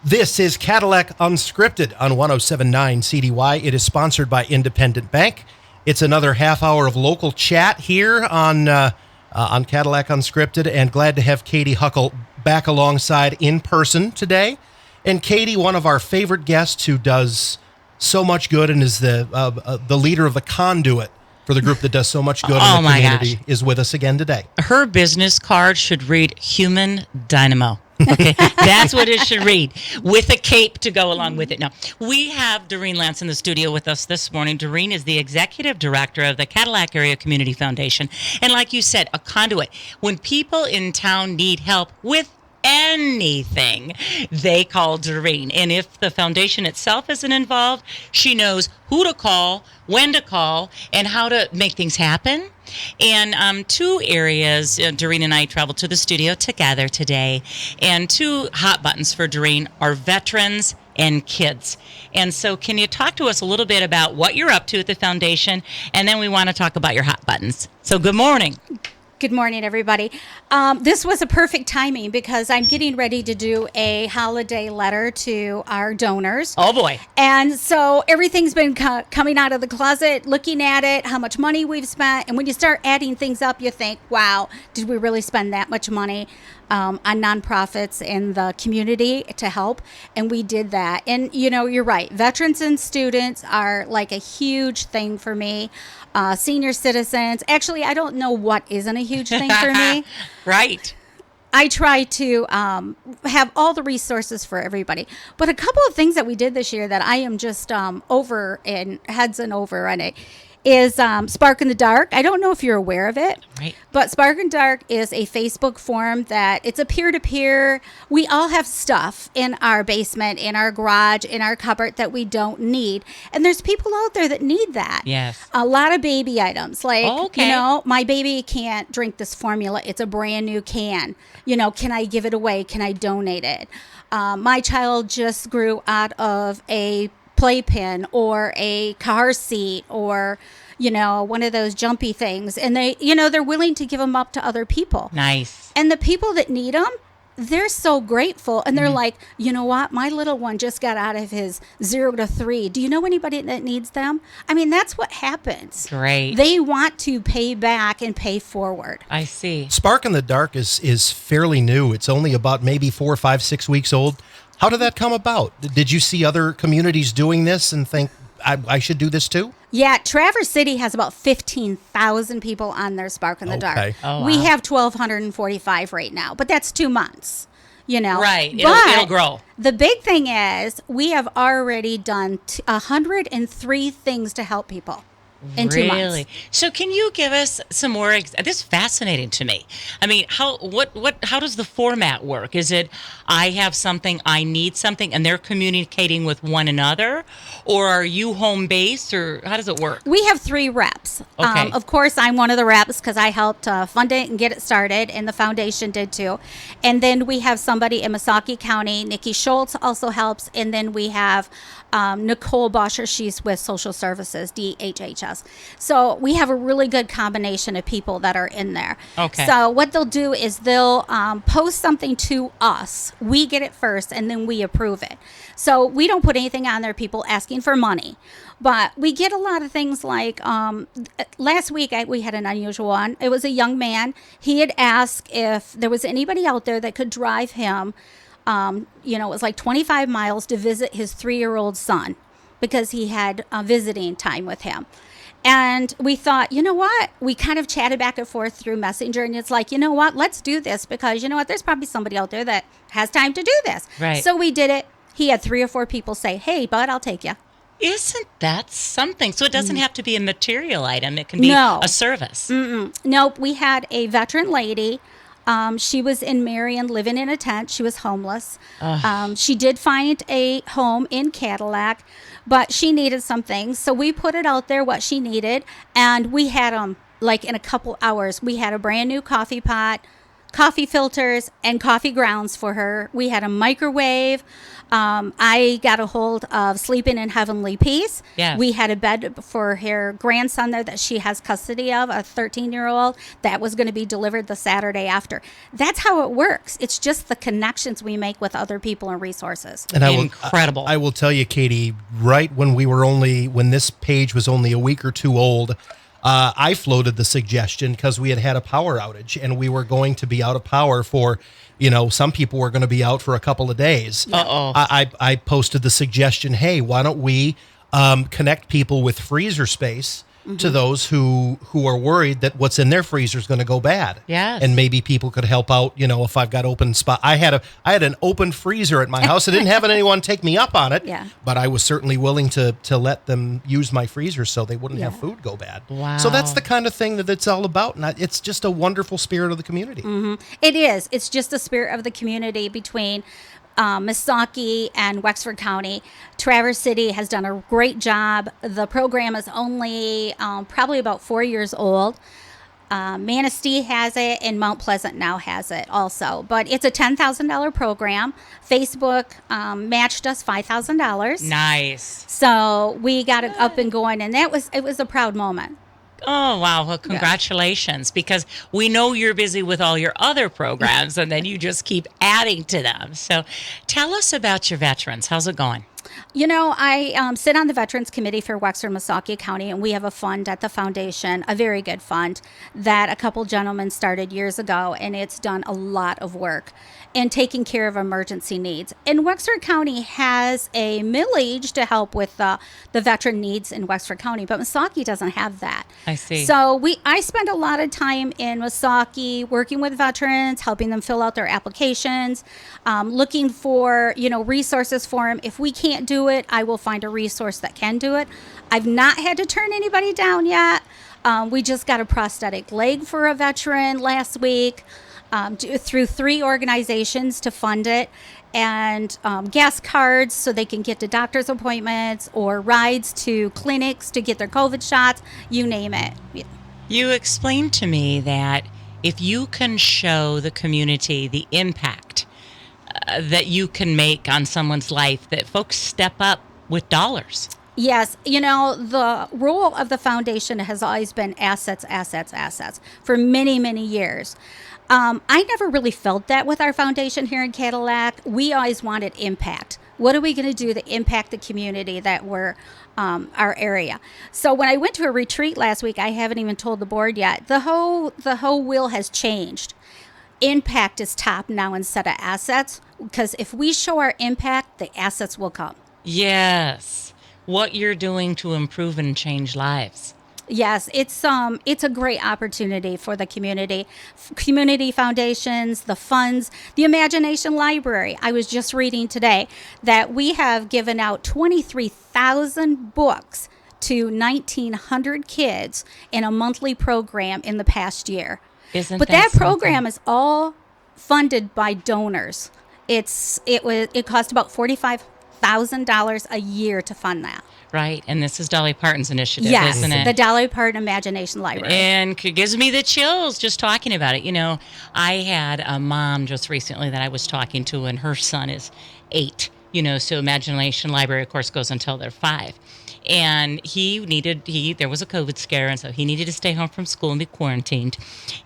This is Cadillac Unscripted on 107.9 CDY. It is sponsored by Independent Bank. It's another half hour of local chat here on Cadillac Unscripted, and glad to have Katy Huckle back alongside in person today. And Katy, one of our favorite guests who does so much good and is the leader of the conduit for the group that does so much good in the community, is with us again today. Her business card should read Human Dynamo. Okay, that's what it should read, with a cape to go along with it. Now, we have Doreen Lanc in the studio with us this morning. Doreen is the executive director of the Cadillac Area Community Foundation. And like you said, a conduit. When people in town need help with anything, they call Doreen. And if the foundation itself isn't involved, she knows who to call, when to call, and how to make things happen. And two areas, Doreen and I traveled to the studio together today, and two hot buttons for Doreen are veterans and kids. And so can you talk to us a little bit about what you're up to at the foundation, and then we want to talk about your hot buttons. So good morning. Good morning, everybody. This was a perfect timing because I'm getting ready to do a holiday letter to our donors. Oh, boy. And so everything's been coming out of the closet, looking at it, how much money we've spent. And when you start adding things up, you think, wow, did we really spend that much money on nonprofits in the community to help? And we did that. And, you know, you're right. Veterans and students are like a huge thing for me. Senior citizens. Actually, I don't know what isn't a huge thing for me. Right. I try to have all the resources for everybody. But a couple of things that we did this year that I am just over and heads and over on it is Spark in the Dark. I don't know if you're aware of it, right? But Spark in the Dark is a Facebook forum that it's a peer-to-peer. We all have stuff in our basement, in our garage, in our cupboard that we don't need. And there's people out there that need that. Yes. A lot of baby items. Like, you know, my baby can't drink this formula. It's a brand new can. You know, can I give it away? Can I donate it? My child just grew out of a playpen or a car seat or, you know, one of those jumpy things. And they, you know, they're willing to give them up to other people. Nice. And the people that need them, they're so grateful. And they're like, you know what? My little one just got out of his 0 to 3. Do you know anybody that needs them? I mean, that's what happens. Great. They want to pay back and pay forward. I see. Spark in the Dark is fairly new. It's only about maybe 4, 5, 6 weeks old. How did that come about? Did you see other communities doing this and think, I should do this too? Yeah, Traverse City has about 15,000 people on their Spark in the Dark. Oh, wow. We have 1,245 right now, but that's 2 months, you know. Right, but it'll grow. The big thing is we have already done 103 things to help people. In 2 months. Really? So can you give us some more? This is fascinating to me. I mean, how does the format work? Is it I have something, I need something, and they're communicating with one another, or are you home based, or how does it work? We have 3 reps. Okay. Of course, I'm one of the reps because I helped fund it and get it started, and the foundation did too. And then we have somebody in Missaukee County. Nikki Schultz also helps, and then we have Nicole Boscher. She's with Social Services, DHHS. So we have a really good combination of people that are in there. Okay. So what they'll do is they'll post something to us. We get it first, and then we approve it. So we don't put anything on there, people asking for money. But we get a lot of things like last week we had an unusual one. It was a young man. He had asked if there was anybody out there that could drive him, you know, it was like 25 miles to visit his 3-year-old son because he had visiting time with him. And we thought, you know what? We kind of chatted back and forth through Messenger, and it's like, you know what? Let's do this because, you know what? There's probably somebody out there that has time to do this. Right. So we did it. He had 3 or 4 people say, hey, bud, I'll take you. Isn't that something? So it doesn't have to be a material item. It can be a service. Nope. We had a veteran lady. She was in Marion living in a tent. She was homeless. She did find a home in Cadillac, but she needed some things. So we put it out there what she needed, and we had them like in a couple hours. We had a brand new coffee pot, coffee filters, and coffee grounds for her. We had a microwave. I got a hold of Sleeping in Heavenly Peace. Yes. We had a bed for her grandson there that she has custody of, a 13-year-old, that was going to be delivered the Saturday after. That's how it works. It's just the connections we make with other people and resources. And Incredible. I will tell you, Katy, right when this page was only a week or two old, I floated the suggestion because we had a power outage and we were going to be out of power for, some people were going to be out for a couple of days. Uh-oh. I posted the suggestion, hey, why don't we connect people with freezer space to those who are worried that what's in their freezer is going to go bad. Yes. And maybe people could help out, if I've got open spot. I had an open freezer at my house. I didn't have anyone take me up on it, but I was certainly willing to let them use my freezer so they wouldn't have food go bad. Wow. So that's the kind of thing that it's all about. And it's just a wonderful spirit of the community. It is. It's just the spirit of the community between Missaukee and Wexford County. Traverse City has done a great job. The program is only probably about 4 years old. Manistee has it, and Mount Pleasant now has it also. But it's a $10,000 program. Facebook matched us $5,000. Nice. So we got it up and going, and it was a proud moment. Oh, wow. Well, congratulations, because we know you're busy with all your other programs, and then you just keep adding to them. So tell us about your veterans. How's it going? I sit on the Veterans Committee for Wexford Missaukee County, and we have a fund at the foundation, a very good fund, that a couple gentlemen started years ago, and it's done a lot of work in taking care of emergency needs. And Wexford County has a millage to help with the veteran needs in Wexford County, but Missaukee doesn't have that. I see. So I spend a lot of time in Missaukee working with veterans, helping them fill out their applications, looking for, resources for them. If we can't do it, I will find a resource that can do it. I've not had to turn anybody down yet. We just got a prosthetic leg for a veteran last week through 3 organizations to fund it, and gas cards so they can get to doctor's appointments or rides to clinics to get their COVID shots, you name it. You explained to me that if you can show the community the impact that you can make on someone's life, that folks step up with dollars. Yes. The role of the foundation has always been assets for many, many years. I never really felt that with our foundation here in Cadillac. We always wanted impact. What are we going to do to impact the community that we're our area? So when I went to a retreat last week, I haven't even told the board yet, the whole wheel has changed. Impact is top now instead of assets, because if we show our impact, the assets will come. Yes. What you're doing to improve and change lives. Yes, it's a great opportunity for the community foundations, the funds, the Imagination Library. I was just reading today that we have given out 23,000 books to 1,900 kids in a monthly program in the past year. But that program is all funded by donors. It cost about $45,000 a year to fund that. Right, and this is Dolly Parton's initiative, yes, isn't it? The Dolly Parton Imagination Library. And it gives me the chills just talking about it. I had a mom just recently that I was talking to, and her son is 8. So Imagination Library, of course, goes until they're 5. And there was a COVID scare, and so he needed to stay home from school and be quarantined.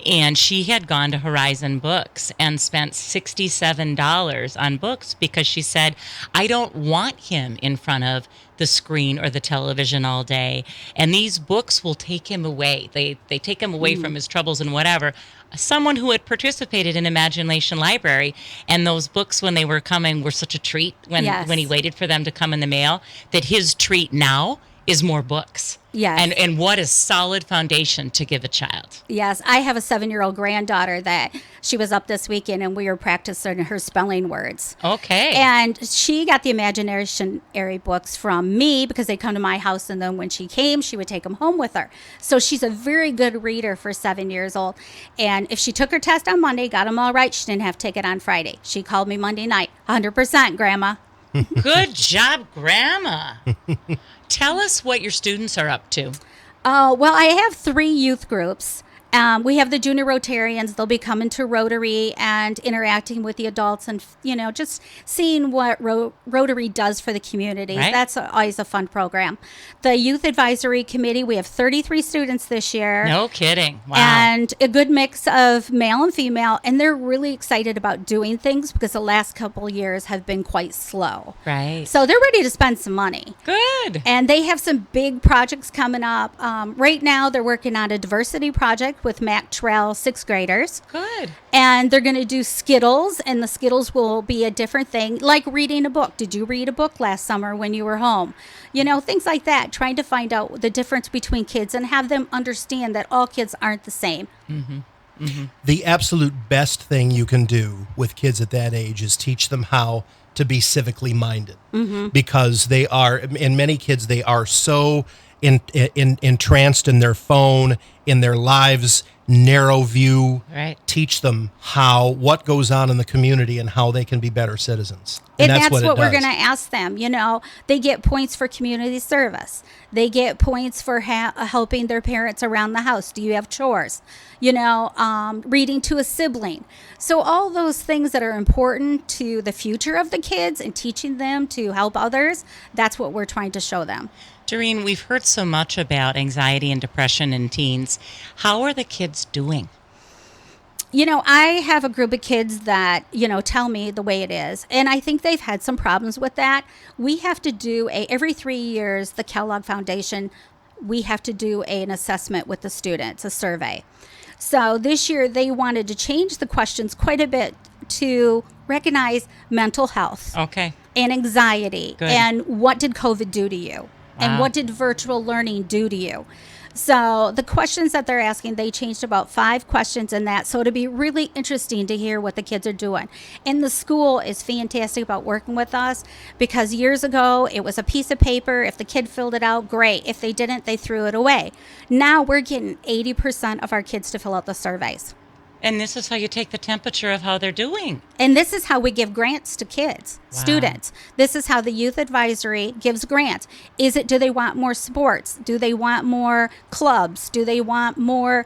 And she had gone to Horizon Books and spent $67 on books because she said, I don't want him in front of the screen or the television all day. And these books will take him away. They take him away from his troubles and whatever. Someone who had participated in Imagination Library, and those books when they were coming were such a treat when he waited for them to come in the mail, that his treat now is more books. Yes. And what a solid foundation to give a child. Yes. I have a 7-year-old granddaughter that she was up this weekend, and we were practicing her spelling words. Okay. And she got the Imaginary books from me because they come to my house, and then when she came, she would take them home with her. So she's a very good reader for 7 years old. And if she took her test on Monday, got them all right, she didn't have to take it on Friday. She called me Monday night, 100%, Grandma. Good job, Grandma. Tell us what your students are up to. Well, I have 3 youth groups, We have the junior Rotarians. They'll be coming to Rotary and interacting with the adults and, just seeing what Rotary does for the community. Right. That's always a fun program. The Youth Advisory Committee, we have 33 students this year. No kidding. Wow. And a good mix of male and female. And they're really excited about doing things because the last couple years have been quite slow. Right. So they're ready to spend some money. Good. And they have some big projects coming up. Right now, they're working on a diversity project with Mac Trell 6th graders. Good. And they're going to do Skittles, and the Skittles will be a different thing, like reading a book. Did you read a book last summer when you were home? Things like that, trying to find out the difference between kids and have them understand that all kids aren't the same. Mm-hmm. Mm-hmm. The absolute best thing you can do with kids at that age is teach them how to be civically minded, because they are, in many kids, they are so entranced in their phone, in their lives, narrow view. Right. Teach them what goes on in the community and how they can be better citizens. And that's what it we're does. going to ask them. They get points for community service. They get points for helping their parents around the house. Do you have chores? Reading to a sibling. So all those things that are important to the future of the kids and teaching them to help others, that's what we're trying to show them. Doreen, we've heard so much about anxiety and depression in teens. How are the kids doing? I have a group of kids that, tell me the way it is. And I think they've had some problems with that. We have to do every 3 years, the Kellogg Foundation, we have to do an assessment with the students, a survey. So this year they wanted to change the questions quite a bit to recognize mental health. Okay. And anxiety. Good. And what did COVID do to you? And Wow. what did virtual learning do to you? So the questions that they're asking, they changed about 5 questions in that. So it'll be really interesting to hear what the kids are doing. And the school is fantastic about working with us because years ago it was a piece of paper. If the kid filled it out, great. If they didn't, they threw it away. Now we're getting 80% of our kids to fill out the surveys. And this is how you take the temperature of how they're doing. And this is how we give grants to kids, Wow. students. This is how the youth advisory gives grants. Do they want more sports? Do they want more clubs? Do they want more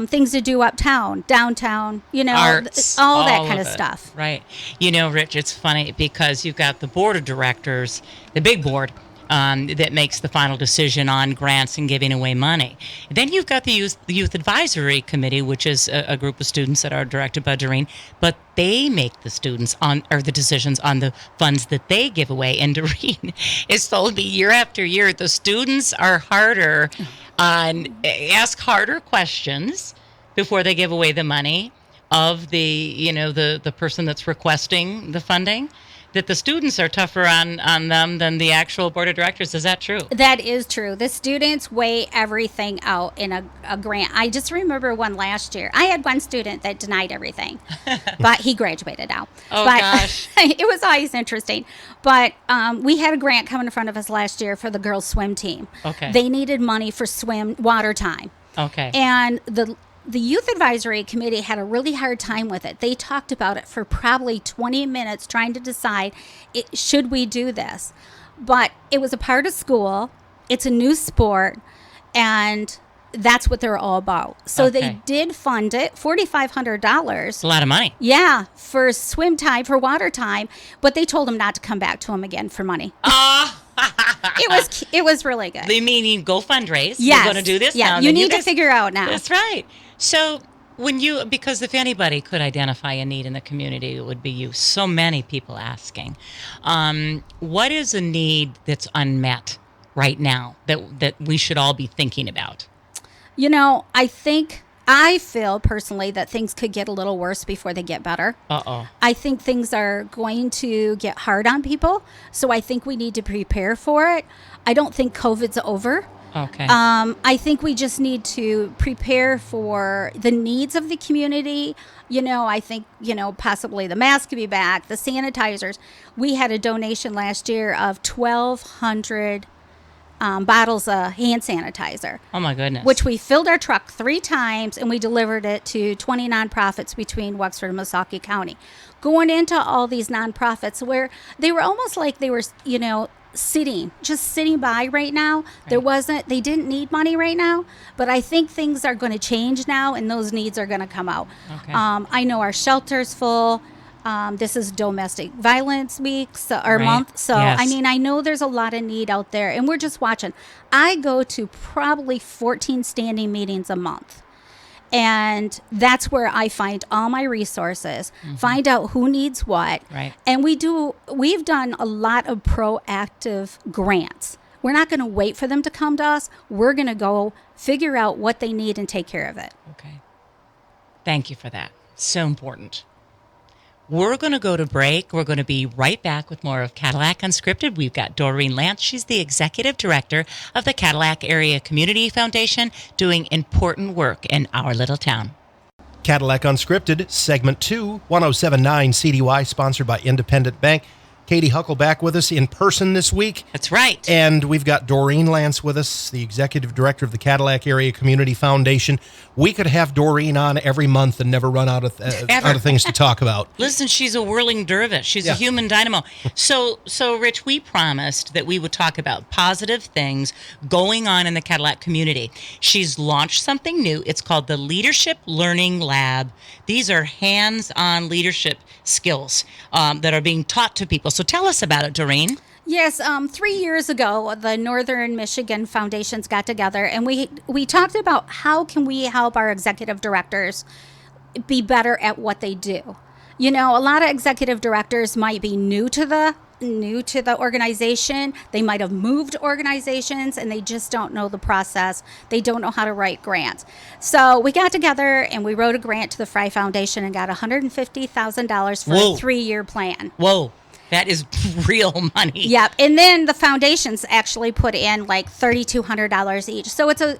things to do uptown, downtown, Arts, all that kind of it. stuff. Right. Rich, it's funny because you've got the board of directors, the big board, that makes the final decision on grants and giving away money. Then you've got the Youth Advisory Committee, which is a group of students that are directed by Doreen, but they make the the decisions on the funds that they give away. And Doreen has told me year after year, the students are ask harder questions before they give away the money of the person that's requesting the funding. That the students are tougher on them than the actual board of directors. Is that true? That is true. The students weigh everything out in a grant. I just remember one last year. I had one student that denied everything, but he graduated now. Oh, but gosh. It was always interesting. But we had a grant come in front of us last year for the girls' swim team. Okay. They needed money for water time. Okay. And the Youth Advisory Committee had a really hard time with it. They talked about it for probably 20 minutes trying to decide, should we do this? But it was a part of school. It's a new sport. And that's what they're all about. So Okay. they did fund it, $4,500. It's a lot of money. Yeah, for swim time, for water time. But they told them not to come back to them again for money. It was really good. They mean go fundraise. Yes. We're going to do this yeah, now. you Then need to guys- figure out now. That's right. So because if anybody could identify a need in the community, it would be you. So many people asking. What is a need that's unmet right now that we should all be thinking about? I feel personally that things could get a little worse before they get better. Uh-oh. I think things are going to get hard on people. So I think we need to prepare for it. I don't think COVID's over. Okay. I think we just need to prepare for the needs of the community. I think, possibly the masks could be back, the sanitizers. We had a donation last year of 1,200 bottles of hand sanitizer. Oh, my goodness. Which we filled our truck 3 times, and we delivered it to 20 nonprofits between Wexford and Missaukee County. Going into all these nonprofits where they were almost like they were, just sitting by right now. Right. They didn't need money right now, but I think things are going to change now, and those needs are going to come out. Okay. I know our shelter's full. This is domestic violence week or month. So, yes. I know there's a lot of need out there, and we're just watching. I go to probably 14 standing meetings a month. And that's where I find all my resources, find out who needs what. Right. And we've done a lot of proactive grants. We're not going to wait for them to come to us. We're going to go figure out what they need and take care of it. Okay. Thank you for that. So important. We're going to go to break. We're going to be right back with more of Cadillac Unscripted. We've got Doreen Lanc. She's the executive director of the Cadillac Area Community Foundation, doing important work in our little town. Cadillac Unscripted, Segment 2, 1079 CDY, sponsored by Independent Bank. Katy Huckle back with us in person this week. That's right. And we've got Doreen Lanc with us, the executive director of the Cadillac Area Community Foundation. We could have Doreen on every month and never run out of things to talk about. Listen, she's a whirling dervish. She's a human dynamo. So, Rich, we promised that we would talk about positive things going on in the Cadillac community. She's launched something new. It's called the Leadership Learning Lab. These are hands-on leadership skills that are being taught to people. So tell us about it, Doreen. Yes, 3 years ago, the Northern Michigan Foundations got together, and we talked about how can we help our executive directors be better at what they do. A lot of executive directors might be new to the organization. They might have moved organizations, and they just don't know the process. They don't know how to write grants. So we got together and we wrote a grant to the Fry Foundation and got $150,000 for a 3-year plan. Whoa. That is real money. Yep. And then the foundations actually put in like $3,200 each. So it's an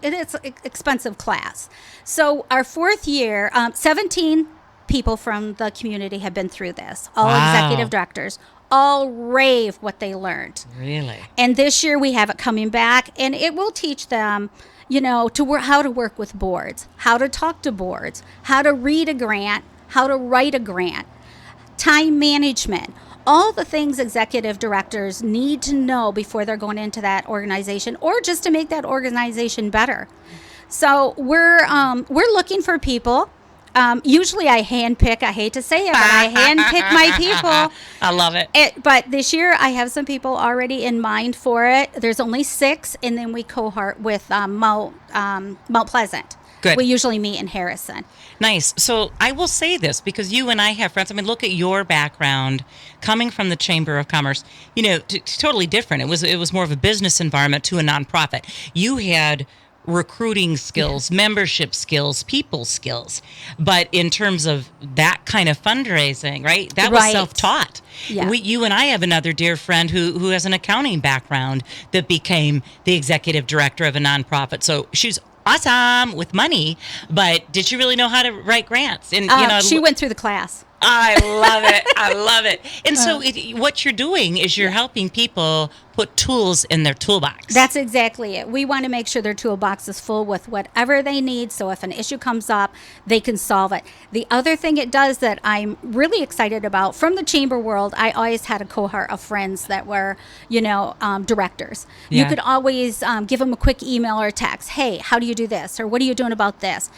expensive class. So our 4th year, 17 people from the community have been through this. All executive directors. All rave what they learned. Really? And this year we have it coming back, and it will teach them, how to work with boards, how to talk to boards, how to read a grant, how to write a grant, time management, all the things executive directors need to know before they're going into that organization, or just to make that organization better. So we're looking for people. Usually I handpick. I hate to say it, but I handpick my people. I love it. But this year I have some people already in mind for it. There's only 6, and then we cohort with Mount Pleasant. Good. We usually meet in Harrison. Nice. So I will say this because you and I have friends. Look at your background coming from the Chamber of Commerce. Totally different. It was more of a business environment to a nonprofit. You had recruiting skills, membership skills, people skills. But in terms of that kind of fundraising, right? That was self-taught. Yeah. You and I have another dear friend who has an accounting background that became the executive director of a nonprofit. So she's awesome with money, but did she really know how to write grants? And she went through the class. I love it. I love it. And so what you're doing is you're helping people put tools in their toolbox. That's exactly it. We want to make sure their toolbox is full with whatever they need, so if an issue comes up, they can solve it. The other thing it does that I'm really excited about, from the chamber world, I always had a cohort of friends that were, directors. Yeah. You could always give them a quick email or text. Hey, how do you do this? Or what are you doing about this?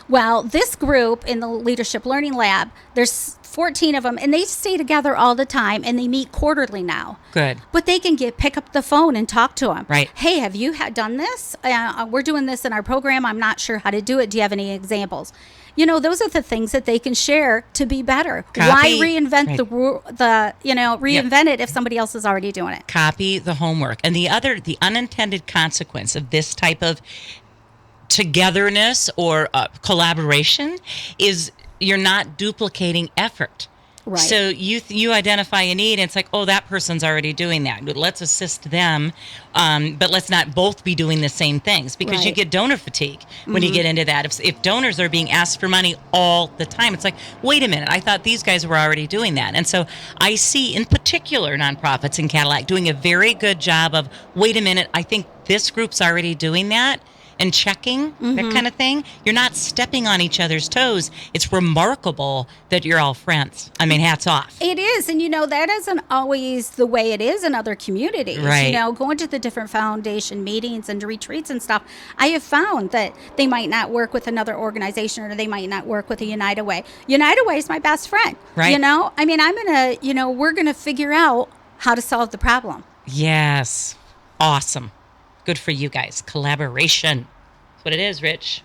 Well, this group in the Leadership Learning Lab, there's 14 of them, and they stay together all the time, and they meet quarterly now. Good. But they can pick up the phone and talk to them. Right. Hey, have you done this? We're doing this in our program. I'm not sure how to do it. Do you have any examples? Those are the things that they can share to be better. Copy. Why reinvent reinvent it if somebody else is already doing it? Copy the homework. And the unintended consequence of this type of togetherness or collaboration is you're not duplicating effort. Right. So you identify a need, and it's like, oh, that person's already doing that. Let's assist them, but let's not both be doing the same things, because you get donor fatigue when you get into that. If donors are being asked for money all the time, it's like, wait a minute, I thought these guys were already doing that. And so I see, in particular, nonprofits in Cadillac doing a very good job of, wait a minute, I think this group's already doing that and checking that kind of thing, you're not stepping on each other's toes. It's remarkable that you're all friends. I mean, hats off. It is. And, that isn't always the way it is in other communities. Right. Going to the different foundation meetings and retreats and stuff, I have found that they might not work with another organization or they might not work with a United Way. United Way is my best friend. Right. I mean, I'm going to, we're going to figure out how to solve the problem. Yes. Awesome. Good for you guys. Collaboration. That's what it is, Rich.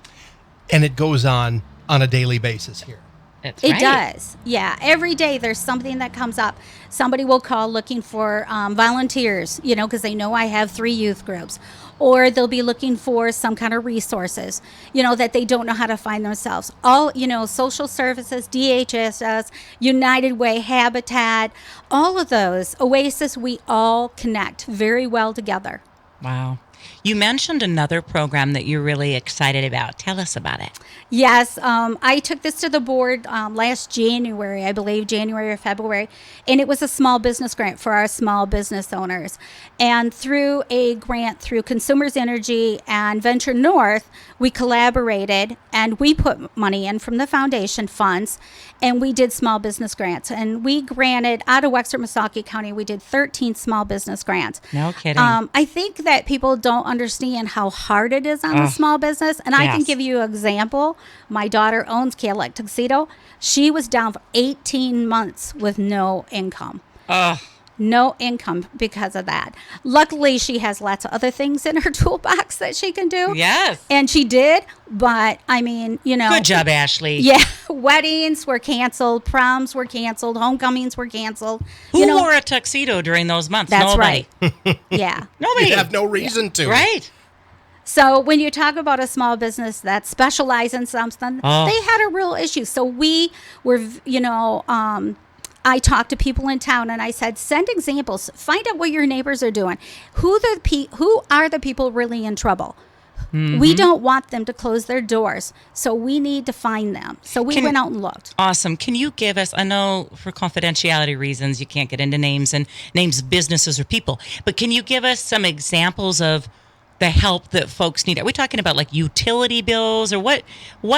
And it goes on a daily basis here. That's It right. does. Yeah. Every day there's something that comes up. Somebody will call looking for volunteers, because they know I have 3 youth groups. Or they'll be looking for some kind of resources, that they don't know how to find themselves. All, social services, DHSS, United Way, Habitat, all of those, Oasis, we all connect very well together. Wow. You mentioned another program that you're really excited about. Tell us about it. Yes, I took this to the board last January, I believe, January or February, and it was a small business grant for our small business owners. And through a grant through Consumers Energy and Venture North, we collaborated and we put money in from the foundation funds, and we did small business grants. And we granted, out of Wexford-Missaukee County, we did 13 small business grants. No kidding. I think that people don't understand how hard it is on the small business. And I can yes. give you an example. My daughter owns Cadillac Tuxedo. She was down for 18 months with no income. No income because of that. Luckily, she has lots of other things in her toolbox that she can do. Yes. And she did. But, I mean, Good job, Ashley. Yeah. Weddings were canceled. Proms were canceled. Homecomings were canceled. Who wore a tuxedo during those months? That's Nobody. right. Yeah. Nobody. You have no reason to. Right. So when you talk about a small business that specializes in something, they had a real issue. So we were, I talked to people in town and I said, send examples. Find out what your neighbors are doing. Who are the people really in trouble? Mm-hmm. We don't want them to close their doors. So we need to find them. So we went out and looked. Awesome. Can you give us, I know for confidentiality reasons, you can't get into names of businesses or people, but can you give us some examples of the help that folks need? Are we talking about like utility bills or what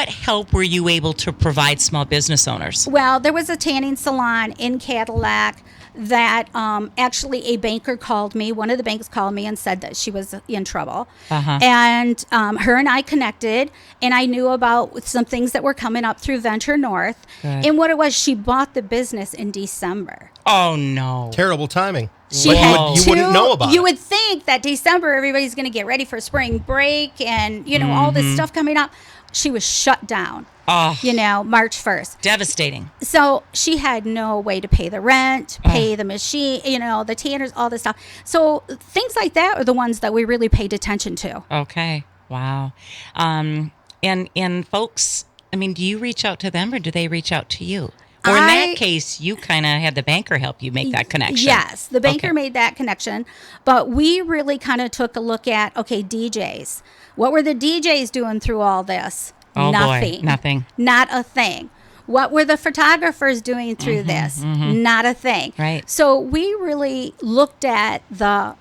help were you able to provide small business owners? Well, there was a tanning salon in Cadillac that actually a banker called me. One of the banks called me and said that she was in trouble. And her and I connected, and I knew about some things that were coming up through Venture North. Good. And what it was, she bought the business in December. Oh, no. Terrible timing. She But had you wouldn't know about You it. would think that December, everybody's going to get ready for spring break and, all this stuff coming up. She was shut down, March 1st. Devastating. So she had no way to pay the rent, pay the machine, the tanners, all this stuff. So things like that are the ones that we really paid attention to. Okay. Wow. And folks, I mean, do you reach out to them or do they reach out to you? Or in that case, you kind of had the banker help you make that connection. Yes, the banker made that connection. But we really kind of took a look at, DJs. What were the DJs doing through all this? Oh, Nothing. boy. Nothing. Not a thing. What were the photographers doing through this? Not a thing. Right. So we really looked at the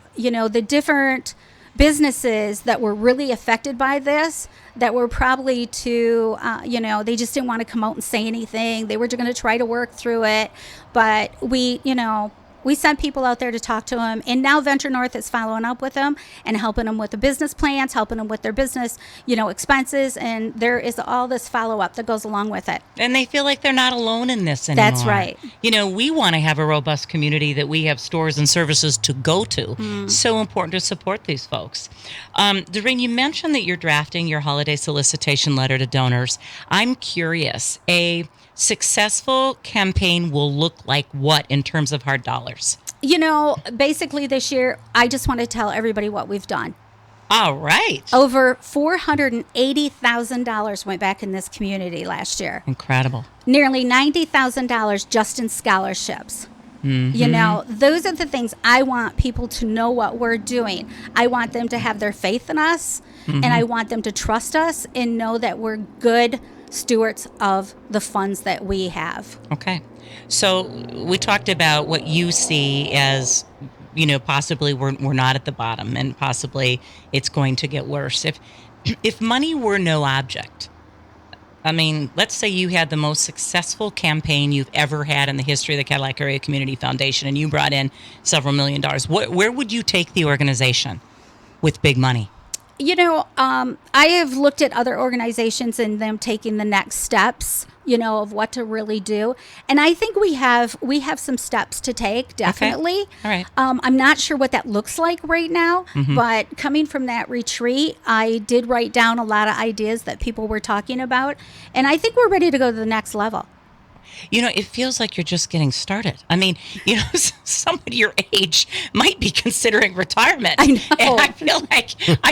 different businesses that were really affected by this, that were probably they just didn't want to come out and say anything. They were just going to try to work through it. But we sent people out there to talk to them. And now Venture North is following up with them and helping them with the business plans, helping them with their business, expenses. And there is all this follow-up that goes along with it. And they feel like they're not alone in this anymore. That's right. We want to have a robust community that we have stores and services to go to. So important to support these folks. Doreen, you mentioned that you're drafting your holiday solicitation letter to donors. I'm curious, a successful campaign will look like what in terms of hard dollars? Basically this year, I just want to tell everybody what we've done. All right. Over $480,000 went back in this community last year. Incredible. Nearly $90,000 just in scholarships. Those are the things I want people to know what we're doing. I want them to have their faith in us, and I want them to trust us and know that we're good stewards of the funds that we have. Okay. So we talked about what you see as possibly we're not at the bottom, and possibly it's going to get worse. If money were no object, I mean, let's say you had the most successful campaign you've ever had in the history of the Cadillac Area Community Foundation, and you brought in several $1 million. Where would you take the organization with big money? I have looked at other organizations and them taking the next steps, of what to really do. And I think we have some steps to take, definitely. Okay. All right. I'm not sure what that looks like right now, but coming from that retreat, I did write down a lot of ideas that people were talking about. And I think we're ready to go to the next level. It feels like you're just getting started. I mean, somebody your age might be considering retirement. I know. And I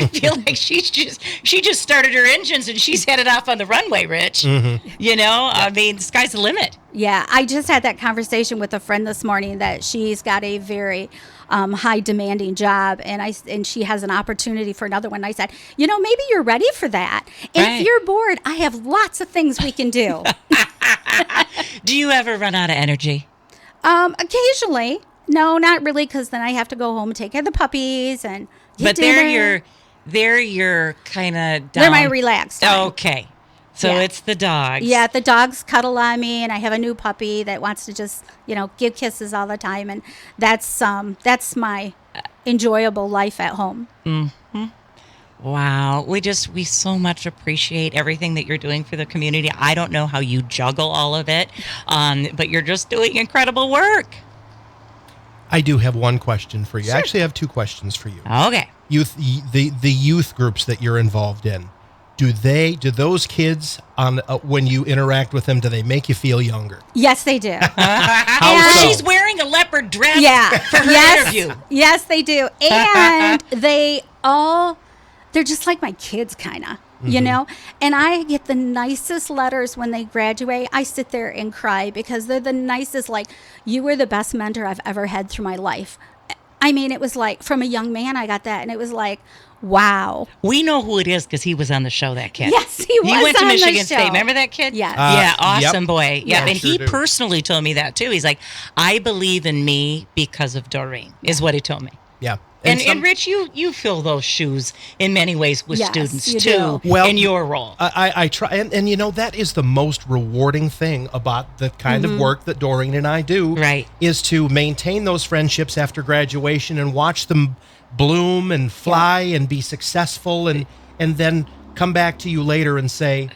feel like she just started her engines and she's headed off on the runway, Rich. I mean, the sky's the limit. Yeah, I just had that conversation with a friend this morning that she's got a very high demanding job, and she has an opportunity for another one. I said, maybe you're ready for that. And Right. if you're bored, I have lots of things we can do. Do you ever run out of energy? Occasionally. No, not really, because then I have to go home and take care of the puppies and get But dinner. they're your kind of They're my relaxed time. Okay. So Yeah. it's the dogs. Yeah, the dogs cuddle on me, and I have a new puppy that wants to just, give kisses all the time, and that's my enjoyable life at home. Wow. We so much appreciate everything that you're doing for the community. I don't know how you juggle all of it, but you're just doing incredible work. I do have one question for you. Sure. I actually have two questions for you. Okay. The youth groups that you're involved in, do those kids when you interact with them, do they make you feel younger? Yes, they do. How so? She's wearing a leopard dress Yeah. for her interview. Yes, they do. And they're just like my kids, kind of, And I get the nicest letters when they graduate. I sit there and cry because they're the nicest, like, you were the best mentor I've ever had through my life. I mean, it was like, from a young man, I got that, and it was like, wow. We know who it is because he was on the show, that kid. Yes, he was went to on the Michigan show. State. Remember that kid? Yes. Yeah, awesome Yep. boy. Yeah, and Sure he do. personally told me that too. He's like, I believe in me because of Doreen, is what he told me. Yeah. And Rich, you fill those shoes in many ways with Yes, students you too, do. Well, in your role. I try, and that is the most rewarding thing about the kind of work that Doreen and I do. Right. Is to maintain those friendships after graduation and watch them bloom and fly and be successful, and then come back to you later and say,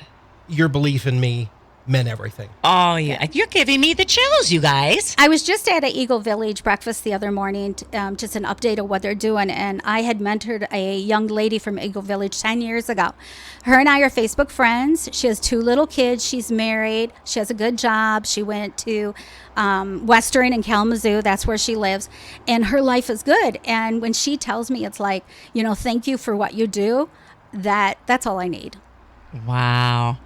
your belief in me meant everything. Oh, yeah. You're giving me the chills, you guys. I was just at an Eagle Village breakfast the other morning, just an update of what they're doing, and I had mentored a young lady from Eagle Village 10 years ago. Her and I are Facebook friends. She has 2 little kids. She's married. She has a good job. She went to Western in Kalamazoo. That's where she lives, and her life is good. And when she tells me, it's like, thank you for what you do, that's all I need. Wow.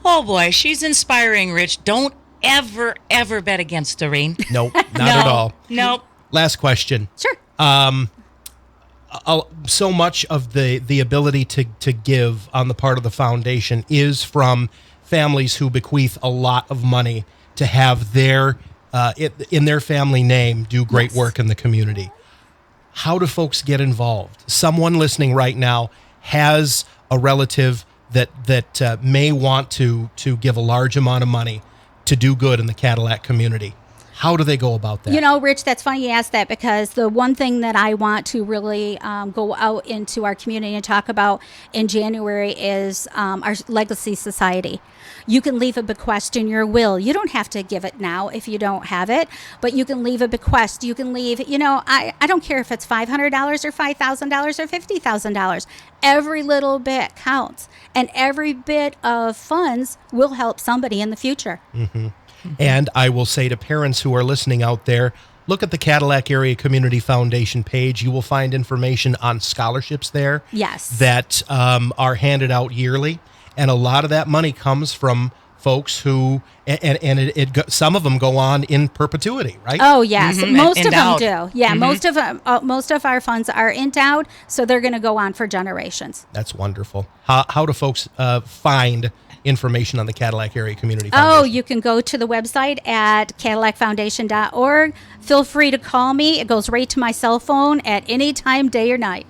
Oh, boy. She's inspiring, Rich. Don't ever bet against Doreen. Nope, not at all. Nope. Last question. Sure. So much of the ability to give on the part of the foundation is from families who bequeath a lot of money to have their in their family name do great Yes. work in the community. How do folks get involved? Someone listening right now has a relative that may want to give a large amount of money to do good in the Cadillac community. How do they go about that? Rich, that's funny you asked that, because the one thing that I want to really go out into our community and talk about in January is our Legacy Society. You can leave a bequest in your will. You don't have to give it now if you don't have it, but you can leave a bequest. You can leave, I don't care if it's $500 or $5,000 or $50,000. Every little bit counts, and every bit of funds will help somebody in the future. And I will say to parents who are listening out there, look at the Cadillac Area Community Foundation page. You will find information on scholarships there. Yes. That are handed out yearly. And a lot of that money comes from folks who, some of them go on in perpetuity, right? Oh yes, most of them Endowed. do. Yeah, most of our funds are endowed, so they're going to go on for generations. That's wonderful. How do folks find information on the Cadillac Area Community Foundation? Oh, you can go to the website at CadillacFoundation.org. Feel free to call me. It goes right to my cell phone at any time, day or night.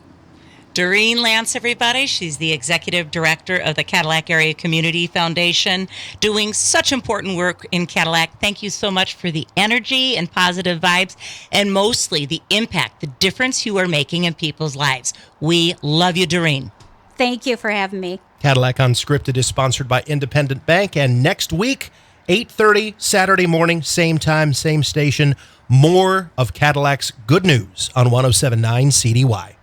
Doreen Lanc, everybody. She's the executive director of the Cadillac Area Community Foundation, doing such important work in Cadillac. Thank you so much for the energy and positive vibes, and mostly the impact, the difference you are making in people's lives. We love you, Doreen. Thank you for having me. Cadillac Unscripted is sponsored by Independent Bank, and next week, 8:30 Saturday morning, same time, same station, more of Cadillac's good news on 107.9 CDY.